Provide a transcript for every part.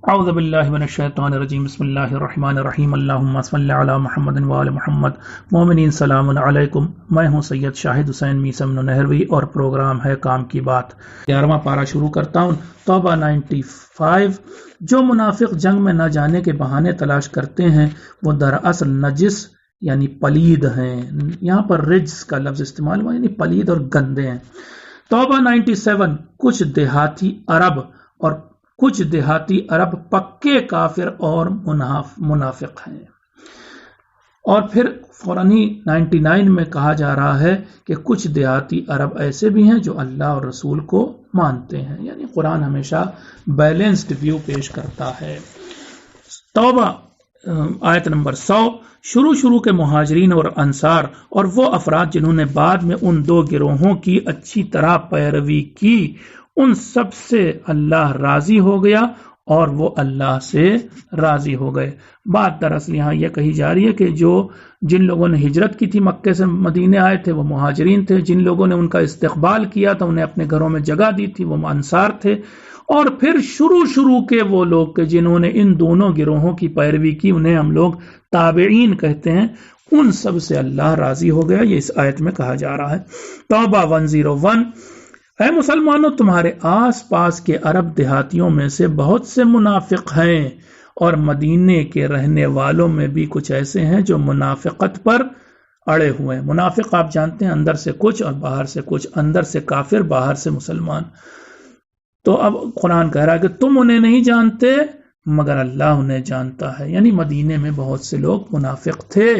اعوذ باللہ من الشیطان الرجیم بسم اللہ الرحمن الرحیم اللہم صلی علی محمد وآل محمد۔ مومنین سلام علیکم، میں ہوں سید شاہد حسین میسم نہروی اور پروگرام ہے کام کی بات۔ 11واں پارہ شروع کرتا ہوں۔ توبہ 95۔ جو منافق جنگ میں نہ جانے کے بہانے تلاش کرتے ہیں وہ دراصل نجس یعنی پلید ہیں۔ یہاں پر رجس کا لفظ استعمال ہوا یعنی پلید اور گندے ہیں۔ توبہ 97۔ کچھ دیہاتی عرب پکے کافر اور منافق ہیں۔ اور پھر فوراً ہی 99 میں کہا جا رہا ہے کہ کچھ دیہاتی عرب ایسے بھی ہیں جو اللہ اور رسول کو مانتے ہیں، یعنی قرآن ہمیشہ بیلنسڈ ویو پیش کرتا ہے۔ توبہ آیت نمبر 100۔ شروع کے مہاجرین اور انصار اور وہ افراد جنہوں نے بعد میں ان دو گروہوں کی اچھی طرح پیروی کی، ان سب سے اللہ راضی ہو گیا اور وہ اللہ سے راضی ہو گئے۔ بات دراصل یہاں یہ کہی جا رہی ہے کہ جن لوگوں نے ہجرت کی تھی، مکے سے مدینے آئے تھے، وہ مہاجرین تھے۔ جن لوگوں نے ان کا استقبال کیا تھا، انہیں اپنے گھروں میں جگہ دی تھی، وہ انصار تھے۔ اور پھر شروع کے وہ لوگ کہ جنہوں نے ان دونوں گروہوں کی پیروی کی، انہیں ہم لوگ تابعین کہتے ہیں، ان سب سے اللہ راضی ہو گیا۔ یہ اس آیت میں کہا جا رہا ہے۔ توبہ 101۔ اے مسلمانوں، تمہارے آس پاس کے عرب دیہاتیوں میں سے بہت سے منافق ہیں، اور مدینے کے رہنے والوں میں بھی کچھ ایسے ہیں جو منافقت پر اڑے ہوئے ہیں۔ منافق آپ جانتے ہیں، اندر سے کچھ اور باہر سے کچھ، اندر سے کافر باہر سے مسلمان۔ تو اب قرآن کہہ رہا ہے کہ تم انہیں نہیں جانتے مگر اللہ انہیں جانتا ہے، یعنی مدینے میں بہت سے لوگ منافق تھے،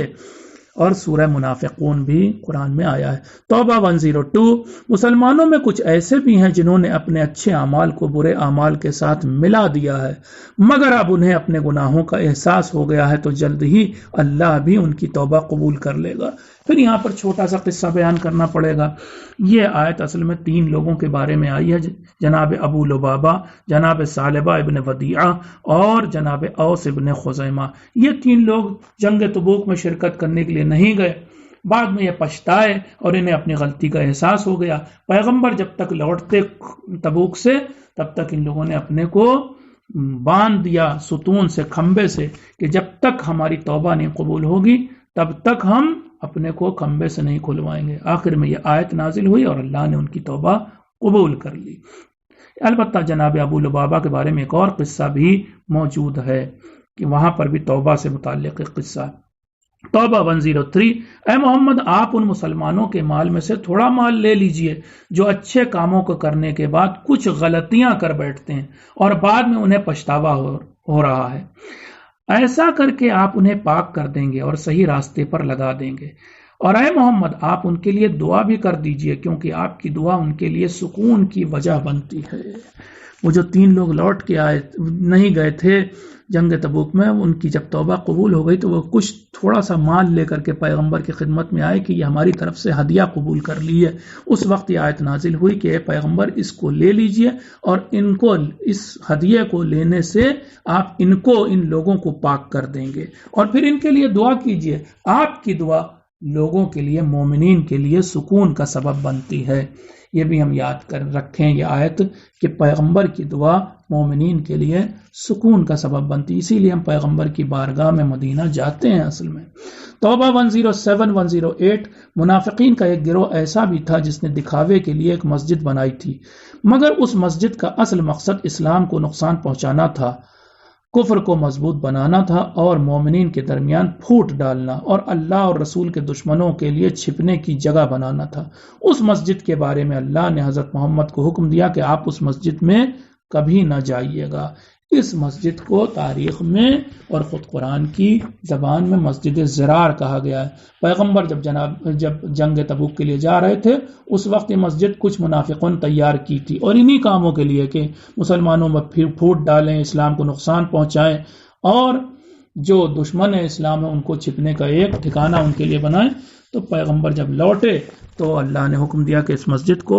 اور سورہ منافقون بھی قرآن میں آیا ہے۔ توبہ 102۔ مسلمانوں میں کچھ ایسے بھی ہیں جنہوں نے اپنے اچھے اعمال کو برے اعمال کے ساتھ ملا دیا ہے، مگر اب انہیں اپنے گناہوں کا احساس ہو گیا ہے تو جلد ہی اللہ بھی ان کی توبہ قبول کر لے گا۔ پھر یہاں پر چھوٹا سا قصہ بیان کرنا پڑے گا۔ یہ آیت اصل میں 3 لوگوں کے بارے میں آئی ہے، جناب ابو لبابہ، جناب ثعلبہ ابن ودیعہ اور جناب اوس ابن خزیمہ۔ یہ 3 لوگ جنگ تبوک میں شرکت کرنے کے لیے نہیں گئے، بعد میں یہ پچھتائے اور انہیں اپنی غلطی کا احساس ہو گیا۔ پیغمبر جب تک لوٹتے تبوک سے، تب تک ان لوگوں نے اپنے کو باندھ دیا ستون سے، کھمبے سے، کہ جب تک ہماری توبہ نہیں قبول ہوگی تب تک ہم اپنے کو کھمبے سے نہیں کھلوائیں گے۔ آخر میں یہ آیت نازل ہوئی اور اللہ نے ان کی توبہ قبول کر لی۔ البتہ جناب ابو لبابہ کے بارے میں ایک اور قصہ بھی موجود ہے کہ وہاں پر بھی توبہ سے متعلق ایک قصہ ہے۔ توبہ 103۔ اے محمد، آپ ان مسلمانوں کے مال میں سے تھوڑا مال لے لیجئے جو اچھے کاموں کو کرنے کے بعد کچھ غلطیاں کر بیٹھتے ہیں اور بعد میں انہیں پچھتاوا ہو رہا ہے۔ ایسا کر کے آپ انہیں پاک کر دیں گے اور صحیح راستے پر لگا دیں گے۔ اور اے محمد، آپ ان کے لیے دعا بھی کر دیجئے، کیونکہ آپ کی دعا ان کے لیے سکون کی وجہ بنتی ہے۔ وہ جو 3 لوگ لوٹ کے نہیں گئے تھے جنگ تبوک میں، ان کی جب توبہ قبول ہو گئی تو وہ کچھ تھوڑا سا مال لے کر کے پیغمبر کی خدمت میں آئے کہ یہ ہماری طرف سے ہدیہ قبول کر لی ہے۔ اس وقت یہ آیت نازل ہوئی کہ اے پیغمبر، اس کو لے لیجئے اور ان کو اس ہدیے کو لینے سے آپ ان لوگوں کو پاک کر دیں گے، اور پھر ان کے لیے دعا کیجئے۔ آپ کی دعا لوگوں کے لیے، مومنین کے لیے سکون کا سبب بنتی ہے۔ یہ بھی ہم یاد کر رکھیں یہ آیت کہ پیغمبر کی دعا مومنین کے لیے سکون کا سبب بنتی، اسی لیے ہم پیغمبر کی بارگاہ میں مدینہ جاتے ہیں اصل میں۔ توبہ 107 108۔ منافقین کا ایک گروہ ایسا بھی تھا جس نے دکھاوے کے لیے ایک مسجد بنائی تھی، مگر اس مسجد کا اصل مقصد اسلام کو نقصان پہنچانا تھا، کفر کو مضبوط بنانا تھا اور مومنین کے درمیان پھوٹ ڈالنا، اور اللہ اور رسول کے دشمنوں کے لیے چھپنے کی جگہ بنانا تھا۔ اس مسجد کے بارے میں اللہ نے حضرت محمد کو حکم دیا کہ آپ اس مسجد میں کبھی نہ جائیے گا۔ اس مسجد کو تاریخ میں اور خود قرآن کی زبان میں مسجد زرار کہا گیا ہے۔ پیغمبر جب جنگ تبوک کے لیے جا رہے تھے، اس وقت یہ مسجد کچھ منافقون تیار کی تھی، اور انہی کاموں کے لیے کہ مسلمانوں میں پھر پھوٹ ڈالیں، اسلام کو نقصان پہنچائیں، اور جو دشمن اسلام ہے ان کو چھپنے کا ایک ٹھکانہ ان کے لیے بنائیں۔ تو پیغمبر جب لوٹے تو اللہ نے حکم دیا کہ اس مسجد کو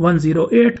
108,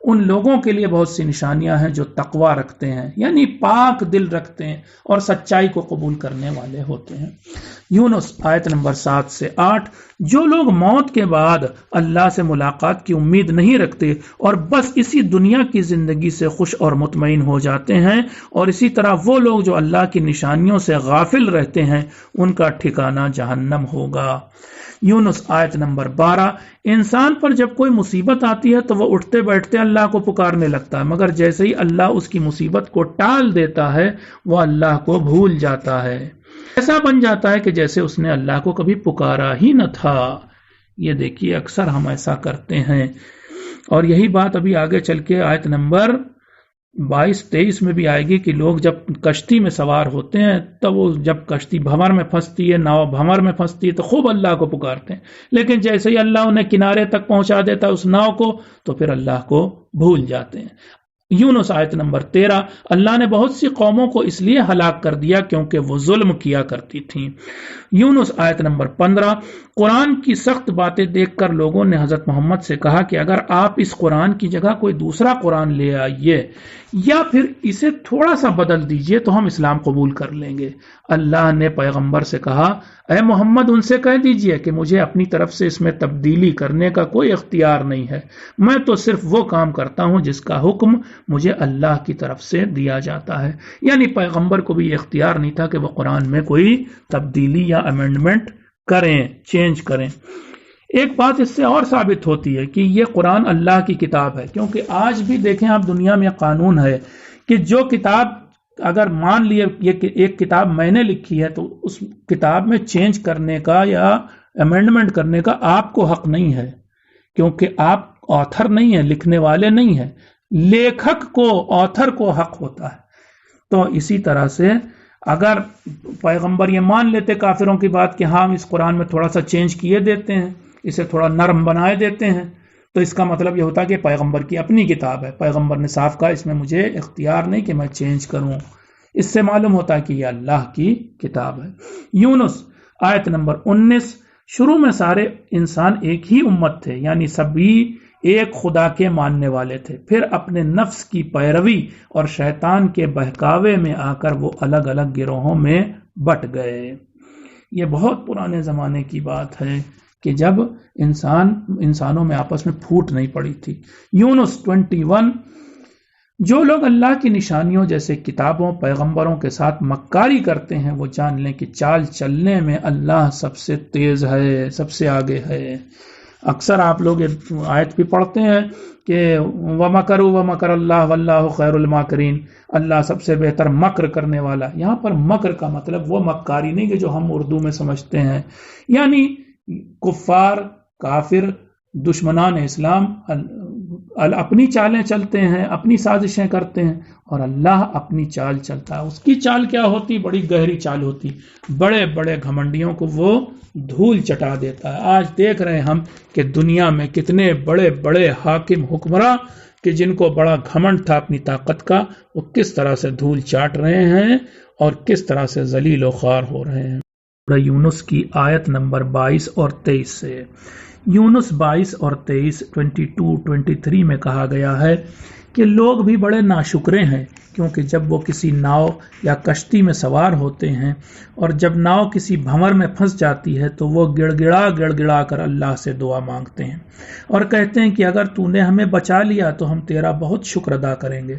ان لوگوں کے لیے بہت سی نشانیاں ہیں جو تقوی رکھتے ہیں، یعنی پاک دل رکھتے ہیں اور سچائی کو قبول کرنے والے ہوتے ہیں۔ یونس آیت نمبر 7 سے 8، جو لوگ موت کے بعد اللہ سے ملاقات کی امید نہیں رکھتے اور بس اسی دنیا کی زندگی سے خوش اور مطمئن ہو جاتے ہیں، اور اسی طرح وہ لوگ جو اللہ کی نشانیوں سے غافل رہتے ہیں، ان کا ٹھکانہ جہنم ہوگا۔ یونس آیت نمبر 12، انسان پر جب کوئی مصیبت آتی ہے تو وہ اٹھتے بیٹھتے اللہ کو پکارنے لگتا ہے، مگر جیسے ہی اللہ اس کی مصیبت کو ٹال دیتا ہے وہ اللہ کو بھول جاتا ہے، ایسا بن جاتا ہے کہ جیسے اس نے اللہ کو کبھی پکارا ہی نہ تھا۔ یہ دیکھیے اکثر ہم ایسا کرتے ہیں، اور یہی بات ابھی آگے چل کے آیت نمبر 22-23 میں بھی آئے گی کہ لوگ جب کشتی میں سوار ہوتے ہیں تب وہ جب کشتی بھنور میں پھنستی ہے، ناؤ بھنور میں پھنستی ہے تو خوب اللہ کو پکارتے ہیں، لیکن جیسے ہی اللہ انہیں کنارے تک پہنچا دیتا ہے اس ناؤ کو تو پھر اللہ کو بھول جاتے ہیں۔ یونس آیت نمبر 13، اللہ نے بہت سی قوموں کو اس لیے ہلاک کر دیا کیونکہ وہ ظلم کیا کرتی تھیں۔ یونس آیت نمبر 15، قرآن کی سخت باتیں دیکھ کر لوگوں نے حضرت محمد سے کہا کہ اگر آپ اس قرآن کی جگہ کوئی دوسرا قرآن لے آئیے یا پھر اسے تھوڑا سا بدل دیجئے تو ہم اسلام قبول کر لیں گے۔ اللہ نے پیغمبر سے کہا، اے محمد ان سے کہہ دیجئے کہ مجھے اپنی طرف سے اس میں تبدیلی کرنے کا کوئی اختیار نہیں ہے، میں تو صرف وہ کام کرتا ہوں جس کا حکم مجھے اللہ کی طرف سے دیا جاتا ہے۔ یعنی پیغمبر کو بھی یہ اختیار نہیں تھا کہ وہ قرآن میں کوئی تبدیلی یا امینڈمنٹ کریں، چینج کریں۔ ایک بات اس سے اور ثابت ہوتی ہے کہ یہ قرآن اللہ کی کتاب ہے، کیونکہ آج بھی دیکھیں آپ دنیا میں قانون ہے کہ جو کتاب اگر مان لیے یہ کہ ایک کتاب میں نے لکھی ہے تو اس کتاب میں چینج کرنے کا یا امینڈمنٹ کرنے کا آپ کو حق نہیں ہے، کیونکہ آپ آتھر نہیں ہیں، لکھنے والے نہیں ہیں، لیکھک کو، آتھر کو حق ہوتا ہے۔ تو اسی طرح سے اگر پیغمبر یہ مان لیتے کافروں کی بات کہ ہاں ہم اس قرآن میں تھوڑا سا چینج کیے دیتے ہیں، اسے تھوڑا نرم بنائے دیتے ہیں، تو اس کا مطلب یہ ہوتا کہ پیغمبر کی اپنی کتاب ہے، پیغمبر نے صاف کہا اس میں مجھے اختیار نہیں کہ میں چینج کروں۔ اس سے معلوم ہوتا ہے کہ یہ اللہ کی کتاب ہے۔ یونس آیت نمبر 19، شروع میں سارے انسان ایک ہی امت تھے، یعنی سبھی ایک خدا کے ماننے والے تھے، پھر اپنے نفس کی پیروی اور شیطان کے بہکاوے میں آ کر وہ الگ الگ گروہوں میں بٹ گئے۔ یہ بہت پرانے زمانے کی بات ہے کہ جب انسانوں میں آپس میں پھوٹ نہیں پڑی تھی۔ یونس 21، جو لوگ اللہ کی نشانیوں جیسے کتابوں، پیغمبروں کے ساتھ مکاری کرتے ہیں وہ جان لیں کہ چال چلنے میں اللہ سب سے تیز ہے، سب سے آگے ہے۔ اکثر آپ لوگ آیت بھی پڑھتے ہیں کہ وَمَكَرُوا وَمَكَرَ اللَّهُ وَاللَّهُ خَيْرُ الْمَاكِرِينَ، اللہ سب سے بہتر مکر کرنے والا۔ یہاں پر مکر کا مطلب وہ مکاری نہیں کہ جو ہم اردو میں سمجھتے ہیں، یعنی کفار، کافر، دشمنان اسلام اپنی چالیں چلتے ہیں، اپنی سازشیں کرتے ہیں، اور اللہ اپنی چال چلتا ہے۔ اس کی چال کیا ہوتی؟ بڑی گہری چال ہوتی، بڑے بڑے گھمنڈیوں کو وہ دھول چٹا دیتا ہے۔ آج دیکھ رہے ہیں ہم کہ دنیا میں کتنے بڑے بڑے حاکم، حکمراں کہ جن کو بڑا گھمنڈ تھا اپنی طاقت کا، وہ کس طرح سے دھول چاٹ رہے ہیں اور کس طرح سے ذلیل و خوار ہو رہے ہیں۔ یونس کی آیت نمبر 22 اور 23 سے، یونس 22 اور 23، 22-23 میں کہا گیا ہے کہ لوگ بھی بڑے ناشکرے ہیں، کیونکہ جب وہ کسی ناؤ یا کشتی میں سوار ہوتے ہیں اور جب ناؤ کسی بھنور میں پھنس جاتی ہے تو وہ گڑ گڑا کر اللہ سے دعا مانگتے ہیں اور کہتے ہیں کہ اگر تو نے ہمیں بچا لیا تو ہم تیرا بہت شکر ادا کریں گے،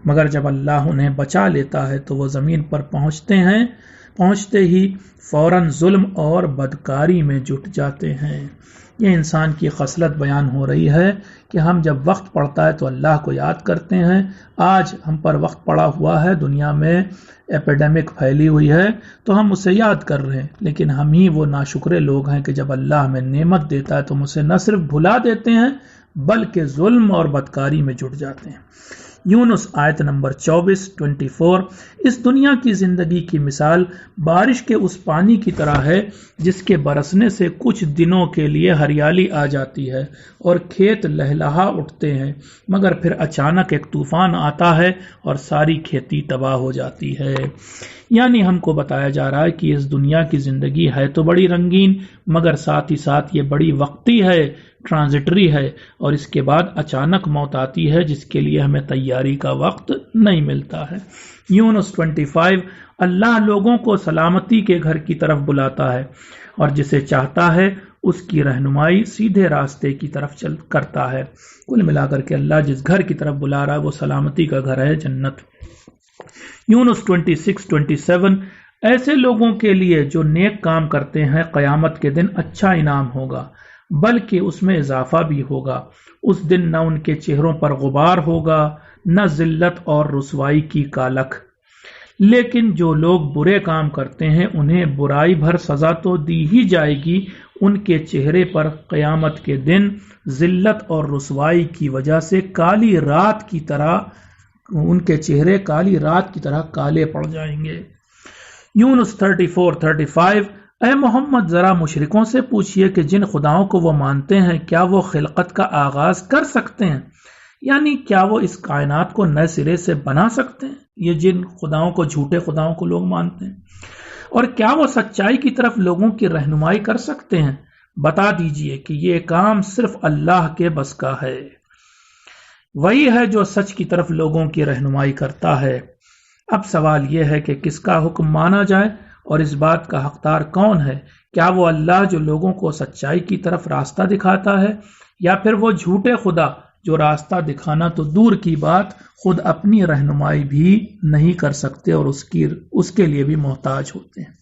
مگر جب اللہ انہیں بچا لیتا ہے تو وہ زمین پر پہنچتے ہی فوراً ظلم اور بدکاری میں جٹ جاتے ہیں۔ یہ انسان کی خصلت بیان ہو رہی ہے کہ ہم جب وقت پڑتا ہے تو اللہ کو یاد کرتے ہیں۔ آج ہم پر وقت پڑا ہوا ہے، دنیا میں ایپیڈیمک پھیلی ہوئی ہے تو ہم اسے یاد کر رہے ہیں، لیکن ہم ہی وہ ناشکرے لوگ ہیں کہ جب اللہ ہمیں نعمت دیتا ہے تو ہم اسے نہ صرف بھلا دیتے ہیں بلکہ ظلم اور بدکاری میں جٹ جاتے ہیں۔ یونس آیت نمبر 24-24، اس دنیا کی زندگی کی مثال بارش کے اس پانی کی طرح ہے جس کے برسنے سے کچھ دنوں کے لیے ہریالی آ جاتی ہے اور کھیت لہلہا اٹھتے ہیں، مگر پھر اچانک ایک طوفان آتا ہے اور ساری کھیتی تباہ ہو جاتی ہے۔ یعنی ہم کو بتایا جا رہا ہے کہ اس دنیا کی زندگی ہے تو بڑی رنگین، مگر ساتھ ہی ساتھ یہ بڑی وقتی ہے، ٹرانزٹری ہے، اور اس کے بعد اچانک موت آتی ہے جس کے لیے ہمیں تیاری کا وقت نہیں ملتا ہے۔ یونس 25 اللہ لوگوں کو سلامتی کے گھر کی طرف بلاتا ہے اور جسے چاہتا ہے اس کی رہنمائی سیدھے راستے کی طرف کرتا ہے۔ کل ملا کر کے اللہ جس گھر کی طرف بلا رہا ہے وہ سلامتی کا گھر ہے، جنت۔ یونس 26-27 ایسے لوگوں کے لیے جو نیک کام کرتے ہیں قیامت کے دن اچھا انعام ہوگا، بلکہ اس میں اضافہ بھی ہوگا۔ اس دن نہ ان کے چہروں پر غبار ہوگا، نہ ذلت اور رسوائی کی کالک۔ لیکن جو لوگ برے کام کرتے ہیں انہیں برائی بھر سزا تو دی ہی جائے گی، ان کے چہرے پر قیامت کے دن ذلت اور رسوائی کی وجہ سے کالی رات کی طرح ان کے چہرے کالی رات کی طرح کالے پڑ جائیں گے۔ یونس 34-35 اے محمد ذرا مشرکوں سے پوچھئے کہ جن خداؤں کو وہ مانتے ہیں کیا وہ خلقت کا آغاز کر سکتے ہیں؟ یعنی کیا وہ اس کائنات کو نئے سرے سے بنا سکتے ہیں؟ یہ جن خداؤں کو، جھوٹے خداؤں کو لوگ مانتے ہیں، اور کیا وہ سچائی کی طرف لوگوں کی رہنمائی کر سکتے ہیں؟ بتا دیجئے کہ یہ کام صرف اللہ کے بس کا ہے، وہی ہے جو سچ کی طرف لوگوں کی رہنمائی کرتا ہے۔ اب سوال یہ ہے کہ کس کا حکم مانا جائے اور اس بات کا حقدار کون ہے؟ کیا وہ اللہ جو لوگوں کو سچائی کی طرف راستہ دکھاتا ہے، یا پھر وہ جھوٹے خدا جو راستہ دکھانا تو دور کی بات خود اپنی رہنمائی بھی نہیں کر سکتے اور اس کے لیے بھی محتاج ہوتے ہیں۔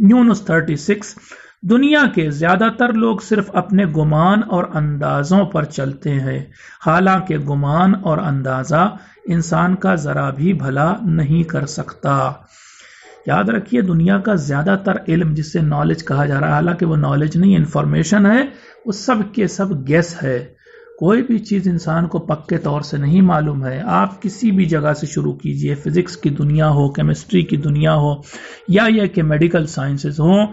یونس 36 دنیا کے زیادہ تر لوگ صرف اپنے گمان اور اندازوں پر چلتے ہیں، حالانکہ گمان اور اندازہ انسان کا ذرا بھی بھلا نہیں کر سکتا۔ یاد رکھیے دنیا کا زیادہ تر علم جسے نالج کہا جا رہا ہے، حالانکہ وہ نالج نہیں، انفارمیشن ہے، وہ سب کے سب گیس ہے۔ کوئی بھی چیز انسان کو پکے طور سے نہیں معلوم ہے۔ آپ کسی بھی جگہ سے شروع کیجئے، فزکس کی دنیا ہو، کیمسٹری کی دنیا ہو، یا یہ کہ میڈیکل سائنسز ہوں،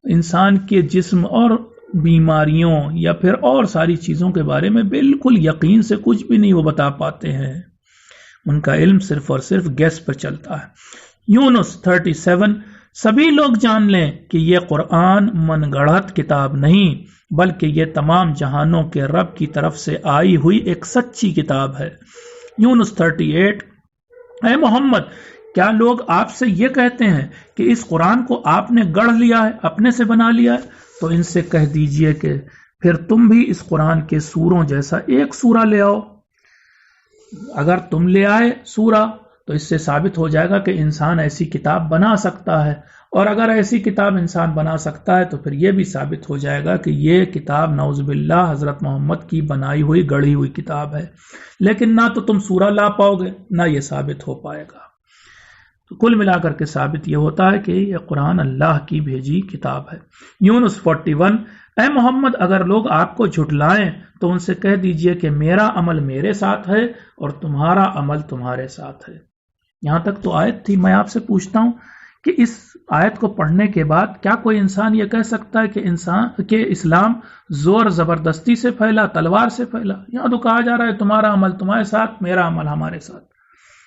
انسان کے جسم اور بیماریوں یا پھر اور ساری چیزوں کے بارے میں بالکل یقین سے کچھ بھی نہیں وہ بتا پاتے ہیں۔ ان کا علم صرف اور صرف گیس پر چلتا ہے۔ یونس 37 سبھی لوگ جان لیں کہ یہ قرآن من گڑھت کتاب نہیں، بلکہ یہ تمام جہانوں کے رب کی طرف سے آئی ہوئی ایک سچی کتاب ہے۔ یونس 38 اے محمد کیا لوگ آپ سے یہ کہتے ہیں کہ اس قرآن کو آپ نے گڑھ لیا ہے، اپنے سے بنا لیا ہے؟ تو ان سے کہہ دیجئے کہ پھر تم بھی اس قرآن کے سوروں جیسا ایک سورہ لے آؤ۔ اگر تم لے آئے سورہ تو اس سے ثابت ہو جائے گا کہ انسان ایسی کتاب بنا سکتا ہے، اور اگر ایسی کتاب انسان بنا سکتا ہے تو پھر یہ بھی ثابت ہو جائے گا کہ یہ کتاب نعوذ باللہ حضرت محمد کی بنائی ہوئی گڑھی ہوئی کتاب ہے۔ لیکن نہ تو تم سورہ لا پاؤ گے، نہ یہ ثابت ہو پائے گا۔ تو کل ملا کر کے ثابت یہ ہوتا ہے کہ یہ قرآن اللہ کی بھیجی کتاب ہے۔ یونس 41 اے محمد اگر لوگ آپ کو جھٹلائیں تو ان سے کہہ دیجئے کہ میرا عمل میرے ساتھ ہے اور تمہارا عمل تمہارے ساتھ ہے۔ یہاں تک تو آیت تھی۔ میں آپ سے پوچھتا ہوں کہ اس آیت کو پڑھنے کے بعد کیا کوئی انسان یہ کہہ سکتا ہے کہ اسلام زور زبردستی سے پھیلا، تلوار سے پھیلا؟ یہاں تو کہا جا رہا ہے تمہارا عمل تمہارے ساتھ، میرا عمل ہمارے ساتھ،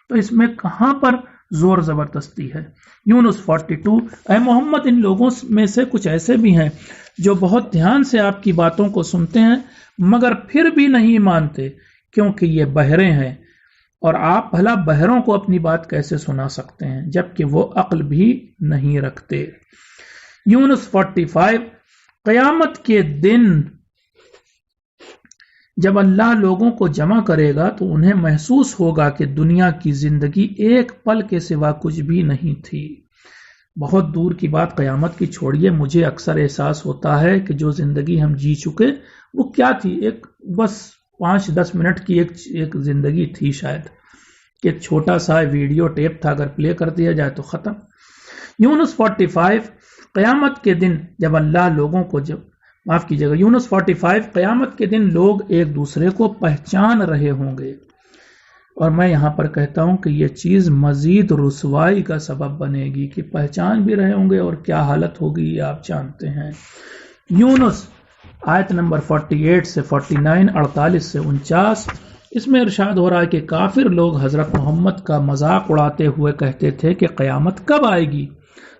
تو اس میں کہاں پر زور زبردستی ہے؟ یونس 42 اے محمد ان لوگوں میں سے کچھ ایسے بھی ہیں جو بہت دھیان سے آپ کی باتوں کو سنتے ہیں مگر پھر بھی نہیں مانتے، کیونکہ یہ بہرے ہیں، اور آپ بھلا بہروں کو اپنی بات کیسے سنا سکتے ہیں جبکہ وہ عقل بھی نہیں رکھتے۔ یونس 45 قیامت کے دن جب اللہ لوگوں کو جمع کرے گا تو انہیں محسوس ہوگا کہ دنیا کی زندگی ایک پل کے سوا کچھ بھی نہیں تھی۔ بہت دور کی بات قیامت کی چھوڑیے، مجھے اکثر احساس ہوتا ہے کہ جو زندگی ہم جی چکے وہ کیا تھی، ایک بس 5-10 منٹ کی ایک زندگی تھی شاید، کہ ایک چھوٹا سا ویڈیو ٹیپ تھا، اگر پلے کر دیا جائے تو ختم۔ یونس 45 قیامت کے دن جب اللہ لوگوں کو معاف کیجیے گا، یونس 45 قیامت کے دن لوگ ایک دوسرے کو پہچان رہے ہوں گے، اور میں یہاں پر کہتا ہوں کہ یہ چیز مزید رسوائی کا سبب بنے گی کہ پہچان بھی رہے ہوں گے اور کیا حالت ہوگی یہ آپ جانتے ہیں۔ یونس آیت نمبر 48 سے 49، 48 سے 49 اس میں ارشاد ہو رہا ہے کہ کافر لوگ حضرت محمد کا مذاق اڑاتے ہوئے کہتے تھے کہ قیامت کب آئے گی؟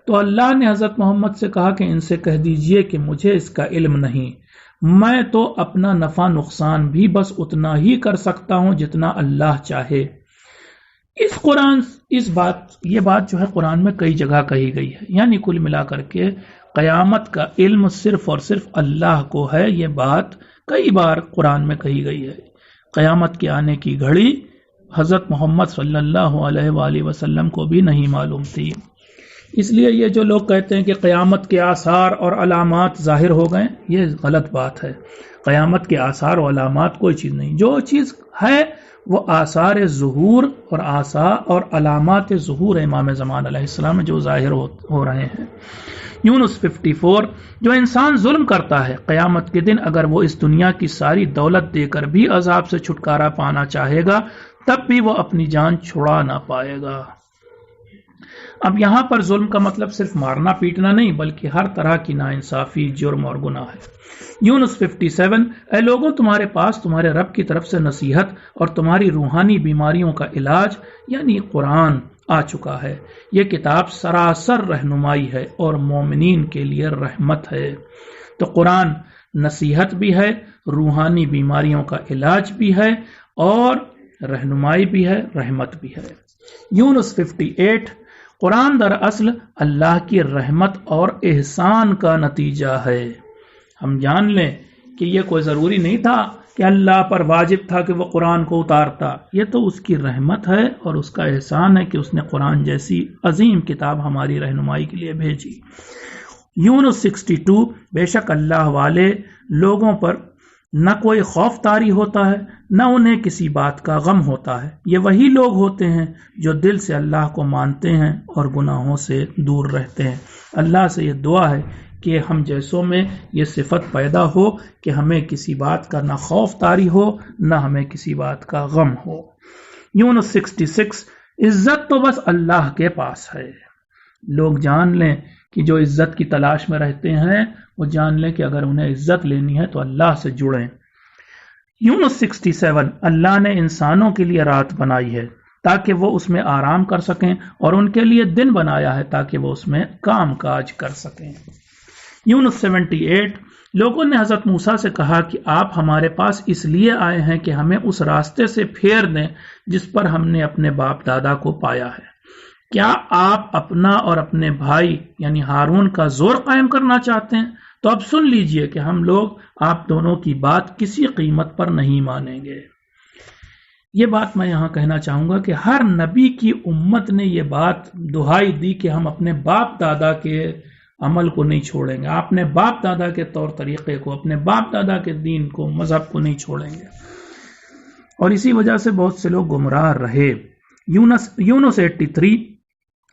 تو اللہ نے حضرت محمد سے کہا کہ ان سے کہہ دیجئے کہ مجھے اس کا علم نہیں، میں تو اپنا نفع نقصان بھی بس اتنا ہی کر سکتا ہوں جتنا اللہ چاہے۔ یہ بات جو ہے قرآن میں کئی جگہ کہی گئی ہے، یعنی کل ملا کر کے قیامت کا علم صرف اور صرف اللہ کو ہے۔ یہ بات کئی بار قرآن میں کہی گئی ہے۔ قیامت کے آنے کی گھڑی حضرت محمد صلی اللہ علیہ وآلہ وسلم کو بھی نہیں معلوم تھی۔ اس لیے یہ جو لوگ کہتے ہیں کہ قیامت کے آثار اور علامات ظاہر ہو گئے، یہ غلط بات ہے۔ قیامت کے آثار اور علامات کوئی چیز نہیں، جو چیز ہے وہ آثار ظہور اور علامات ظہور امام زمان علیہ السلام جو ظاہر ہو رہے ہیں۔ یونس 54، جو انسان ظلم کرتا ہے قیامت کے دن اگر وہ اس دنیا کی ساری دولت دے کر بھی عذاب سے چھٹکارا پانا چاہے گا تب بھی وہ اپنی جان چھڑا نہ پائے گا۔ اب یہاں پر ظلم کا مطلب صرف مارنا پیٹنا نہیں، بلکہ ہر طرح کی ناانصافی، جرم اور گناہ ہے۔ یونس 57، اے لوگوں تمہارے پاس تمہارے رب کی طرف سے نصیحت اور تمہاری روحانی بیماریوں کا علاج یعنی قرآن آ چکا ہے۔ یہ کتاب سراسر رہنمائی ہے اور مومنین کے لیے رحمت ہے۔ تو قرآن نصیحت بھی ہے، روحانی بیماریوں کا علاج بھی ہے اور رہنمائی بھی ہے، رحمت بھی ہے۔ یونس 58، قرآن دراصل اللہ کی رحمت اور احسان کا نتیجہ ہے۔ ہم جان لیں کہ یہ کوئی ضروری نہیں تھا کہ اللہ پر واجب تھا کہ وہ قرآن کو اتارتا، یہ تو اس کی رحمت ہے اور اس کا احسان ہے کہ اس نے قرآن جیسی عظیم کتاب ہماری رہنمائی کے لیے بھیجی۔ یونس 62، بے شک اللہ والے لوگوں پر نہ کوئی خوف طاری ہوتا ہے نہ انہیں کسی بات کا غم ہوتا ہے، یہ وہی لوگ ہوتے ہیں جو دل سے اللہ کو مانتے ہیں اور گناہوں سے دور رہتے ہیں۔ اللہ سے یہ دعا ہے کہ ہم جیسوں میں یہ صفت پیدا ہو کہ ہمیں کسی بات کا نہ خوف طاری ہو نہ ہمیں کسی بات کا غم ہو۔ یونس 66، عزت تو بس اللہ کے پاس ہے۔ لوگ جان لیں کہ جو عزت کی تلاش میں رہتے ہیں وہ جان لیں کہ اگر انہیں عزت لینی ہے تو اللہ سے جڑیں۔ یونس 67، اللہ نے انسانوں کے لیے رات بنائی ہے تاکہ وہ اس میں آرام کر سکیں اور ان کے لیے دن بنایا ہے تاکہ وہ اس میں کام کاج کر سکیں۔ یونس 78، لوگوں نے حضرت موسیٰ سے کہا کہ آپ ہمارے پاس اس لیے آئے ہیں کہ ہمیں اس راستے سے پھیر دیں جس پر ہم نے اپنے باپ دادا کو پایا ہے۔ کیا آپ اپنا اور اپنے بھائی یعنی ہارون کا زور قائم کرنا چاہتے ہیں؟ تو اب سن لیجئے کہ ہم لوگ آپ دونوں کی بات کسی قیمت پر نہیں مانیں گے۔ یہ بات میں یہاں کہنا چاہوں گا کہ ہر نبی کی امت نے یہ بات دہائی دی کہ ہم اپنے باپ دادا کے عمل کو نہیں چھوڑیں گے، اپنے باپ دادا کے طور طریقے کو، اپنے باپ دادا کے دین کو، مذہب کو نہیں چھوڑیں گے، اور اسی وجہ سے بہت سے لوگ گمراہ رہے۔ یونس 83،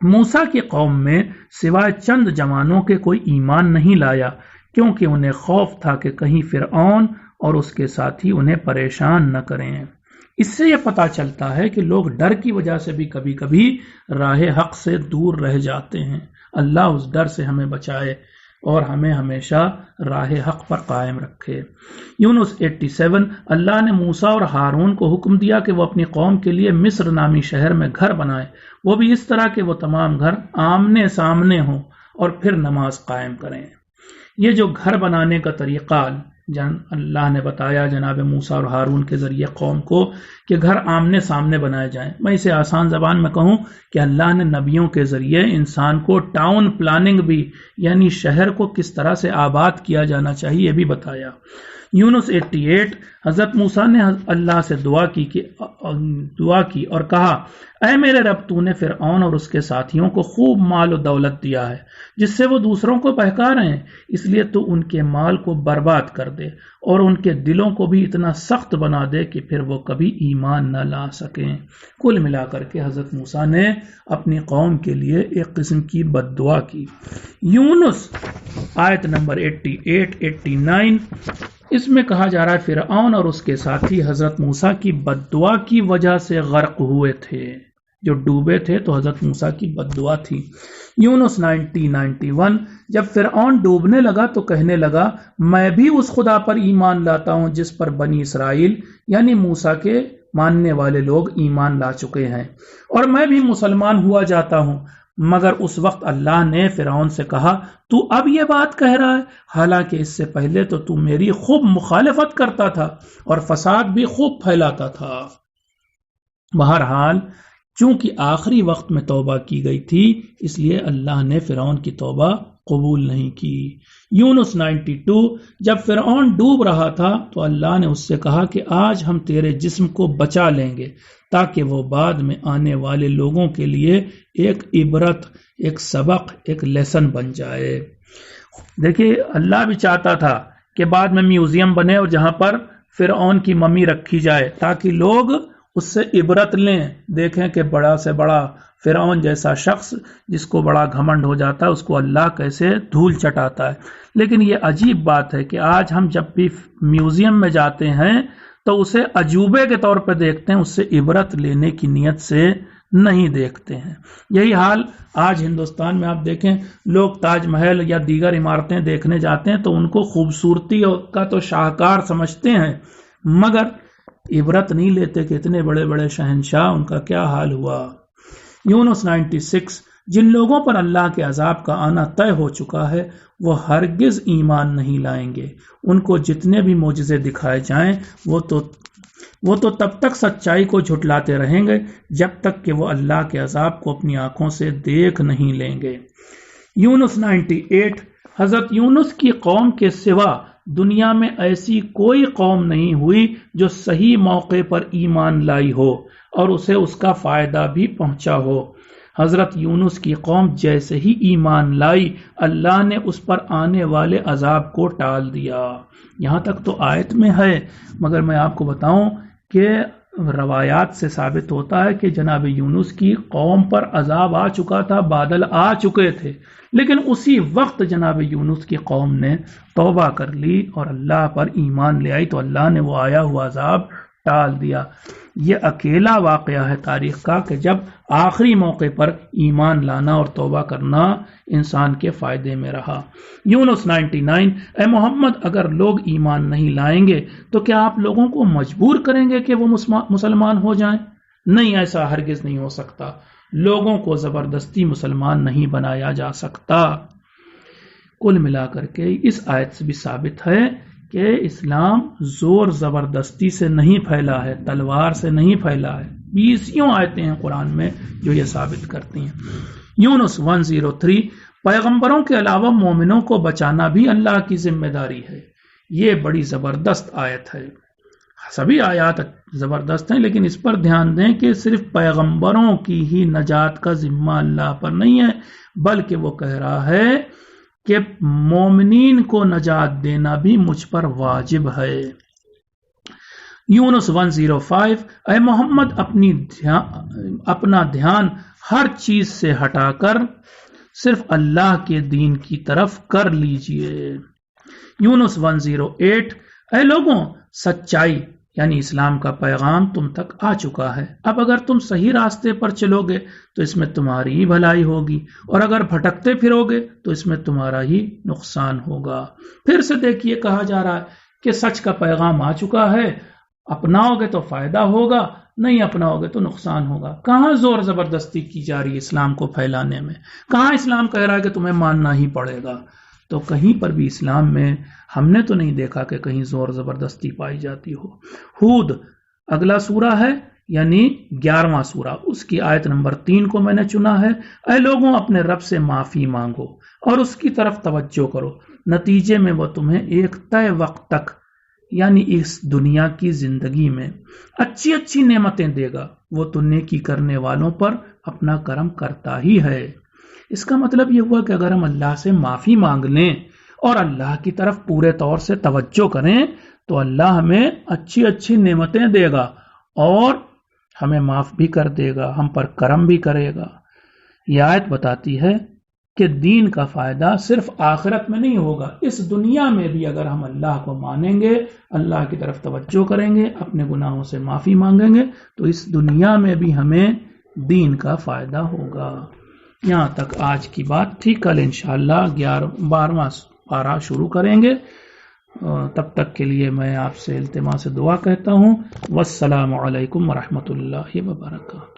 موسیٰ کی قوم میں سوائے چند جوانوں کے کوئی ایمان نہیں لایا کیونکہ انہیں خوف تھا کہ کہیں فرعون اور اس کے ساتھی انہیں پریشان نہ کریں۔ اس سے یہ پتہ چلتا ہے کہ لوگ ڈر کی وجہ سے بھی کبھی کبھی راہ حق سے دور رہ جاتے ہیں۔ اللہ اس ڈر سے ہمیں بچائے اور ہمیں ہمیشہ راہ حق پر قائم رکھے۔ یونس 87، اللہ نے موسیٰ اور ہارون کو حکم دیا کہ وہ اپنی قوم کے لیے مصر نامی شہر میں گھر بنائیں، وہ بھی اس طرح کہ وہ تمام گھر آمنے سامنے ہوں اور پھر نماز قائم کریں۔ یہ جو گھر بنانے کا طریقہ اللہ نے بتایا جناب موسیٰ اور ہارون کے ذریعے قوم کو کہ گھر آمنے سامنے بنائے جائیں، میں اسے آسان زبان میں کہوں کہ اللہ نے نبیوں کے ذریعے انسان کو ٹاؤن پلاننگ بھی یعنی شہر کو کس طرح سے آباد کیا جانا چاہیے بھی بتایا۔ یونس 88، حضرت موسیٰ نے اللہ سے دعا کی اور کہا، اے میرے رب، تو نے فرعون اور اس کے ساتھیوں کو خوب مال و دولت دیا ہے جس سے وہ دوسروں کو بہکا رہے ہیں، اس لیے تو ان کے مال کو برباد کر دے اور ان کے دلوں کو بھی اتنا سخت بنا دے کہ پھر وہ کبھی ایمان نہ لا سکیں۔ کل ملا کر کے حضرت موسیٰ نے اپنی قوم کے لیے ایک قسم کی بد دعا کی۔ یونس آیت نمبر 88-89، اس میں کہا جا رہا ہے فرعون اور اس کے ساتھی حضرت موسیٰ کی بد دعا کی وجہ سے غرق ہوئے تھے، جو ڈوبے تھے تو حضرت موسیٰ کی بد دعا تھی۔ یونس 90-91، جب فرعون ڈوبنے لگا تو کہنے لگا، میں بھی اس خدا پر ایمان لاتا ہوں جس پر بنی اسرائیل یعنی موسیٰ کے ماننے والے لوگ ایمان لا چکے ہیں اور میں بھی مسلمان ہوا جاتا ہوں۔ مگر اس وقت اللہ نے فرعون سے کہا تو اب یہ بات کہہ رہا ہے، حالانکہ اس سے پہلے تو میری خوب مخالفت کرتا تھا اور فساد بھی خوب پھیلاتا تھا۔ بہرحال چونکہ آخری وقت میں توبہ کی گئی تھی اس لیے اللہ نے فرعون کی توبہ قبول نہیں کی۔ یونس 92 جب فرعون ڈوب رہا تھا تو اللہ نے اس سے کہا کہ آج ہم تیرے جسم کو بچا لیں گے تاکہ وہ بعد میں آنے والے لوگوں کے لیے ایک عبرت، ایک سبق، ایک لیسن بن جائے۔ دیکھیے اللہ بھی چاہتا تھا کہ بعد میں میوزیم بنے اور جہاں پر فرعون کی ممی رکھی جائے تاکہ لوگ اس سے عبرت لیں، دیکھیں کہ بڑا سے بڑا فرعون جیسا شخص جس کو بڑا گھمنڈ ہو جاتا ہے اس کو اللہ کیسے دھول چٹاتا ہے۔ لیکن یہ عجیب بات ہے کہ آج ہم جب بھی میوزیم میں جاتے ہیں تو اسے عجوبے کے طور پہ دیکھتے ہیں، اس سے عبرت لینے کی نیت سے نہیں دیکھتے ہیں۔ یہی حال آج ہندوستان میں آپ دیکھیں، لوگ تاج محل یا دیگر عمارتیں دیکھنے جاتے ہیں تو ان کو خوبصورتی کا تو شاہکار سمجھتے ہیں مگر عبرت نہیں لیتے کہ اتنے بڑے بڑے شہنشاہ ان کا کیا حال ہوا۔ یونس 96 جن لوگوں پر اللہ کے عذاب کا آنا طے ہو چکا ہے وہ ہرگز ایمان نہیں لائیں گے، ان کو جتنے بھی معجزے دکھائے جائیں وہ تو تب تک سچائی کو جھٹلاتے رہیں گے جب تک کہ وہ اللہ کے عذاب کو اپنی آنکھوں سے دیکھ نہیں لیں گے۔ یونس 98 حضرت یونس کی قوم کے سوا دنیا میں ایسی کوئی قوم نہیں ہوئی جو صحیح موقع پر ایمان لائی ہو اور اسے اس کا فائدہ بھی پہنچا ہو۔ حضرت یونس کی قوم جیسے ہی ایمان لائی اللہ نے اس پر آنے والے عذاب کو ٹال دیا۔ یہاں تک تو آیت میں ہے مگر میں آپ کو بتاؤں کہ روایات سے ثابت ہوتا ہے کہ جناب یونس کی قوم پر عذاب آ چکا تھا، بادل آ چکے تھے، لیکن اسی وقت جناب یونس کی قوم نے توبہ کر لی اور اللہ پر ایمان لے آئی تو اللہ نے وہ آیا ہوا عذاب ٹال دیا۔ یہ اکیلا واقعہ ہے تاریخ کا کہ جب آخری موقع پر ایمان لانا اور توبہ کرنا انسان کے فائدے میں رہا۔ یونس 99 اے محمد اگر لوگ ایمان نہیں لائیں گے تو کیا آپ لوگوں کو مجبور کریں گے کہ وہ مسلمان ہو جائیں؟ نہیں، ایسا ہرگز نہیں ہو سکتا، لوگوں کو زبردستی مسلمان نہیں بنایا جا سکتا۔ کل ملا کر کے اس آیت سے بھی ثابت ہے کہ اسلام زور زبردستی سے نہیں پھیلا ہے، تلوار سے نہیں پھیلا ہے۔ 20 آیتیں ہیں قرآن میں جو یہ ثابت کرتی ہیں۔ یونس 103 پیغمبروں کے علاوہ مومنوں کو بچانا بھی اللہ کی ذمہ داری ہے۔ یہ بڑی زبردست آیت ہے، سبھی آیات زبردست ہیں لیکن اس پر دھیان دیں کہ صرف پیغمبروں کی ہی نجات کا ذمہ اللہ پر نہیں ہے بلکہ وہ کہہ رہا ہے کہ مومنین کو نجات دینا بھی مجھ پر واجب ہے۔ یونس 105 اے محمد اپنا دھیان ہر چیز سے ہٹا کر صرف اللہ کے دین کی طرف کر لیجئے۔ یونس 108 اے لوگوں سچائی یعنی اسلام کا پیغام تم تک آ چکا ہے، اب اگر تم صحیح راستے پر چلو گے تو اس میں تمہاری ہی بھلائی ہوگی اور اگر بھٹکتے پھرو گے تو اس میں تمہارا ہی نقصان ہوگا۔ پھر سے دیکھیے کہا جا رہا ہے کہ سچ کا پیغام آ چکا ہے، اپناؤ گے تو فائدہ ہوگا، نہیں اپناؤ گے تو نقصان ہوگا۔ کہاں زور زبردستی کی جا رہی ہے اسلام کو پھیلانے میں؟ کہاں اسلام کہہ رہا ہے کہ تمہیں ماننا ہی پڑے گا؟ تو کہیں پر بھی اسلام میں ہم نے تو نہیں دیکھا کہ کہیں زور زبردستی پائی جاتی ہو۔ ہود اگلا سورہ ہے یعنی 11واں سورہ، اس کی آیت نمبر 3 کو میں نے چنا ہے۔ اے لوگوں اپنے رب سے معافی مانگو اور اس کی طرف توجہ کرو، نتیجے میں وہ تمہیں ایک طے وقت تک یعنی اس دنیا کی زندگی میں اچھی اچھی نعمتیں دے گا، وہ تو نیکی کرنے والوں پر اپنا کرم کرتا ہی ہے۔ اس کا مطلب یہ ہوا کہ اگر ہم اللہ سے معافی مانگ لیں اور اللہ کی طرف پورے طور سے توجہ کریں تو اللہ ہمیں اچھی اچھی نعمتیں دے گا اور ہمیں معاف بھی کر دے گا، ہم پر کرم بھی کرے گا۔ یہ آیت بتاتی ہے کہ دین کا فائدہ صرف آخرت میں نہیں ہوگا، اس دنیا میں بھی اگر ہم اللہ کو مانیں گے، اللہ کی طرف توجہ کریں گے، اپنے گناہوں سے معافی مانگیں گے تو اس دنیا میں بھی ہمیں دین کا فائدہ ہوگا۔ یہاں تک آج کی بات تھی، کل انشاءاللہ 12واں پارہ شروع کریں گے۔ تب تک کے لیے میں آپ سے التماس دعا کہتا ہوں۔ والسلام علیکم ورحمۃ اللہ وبرکاتہ۔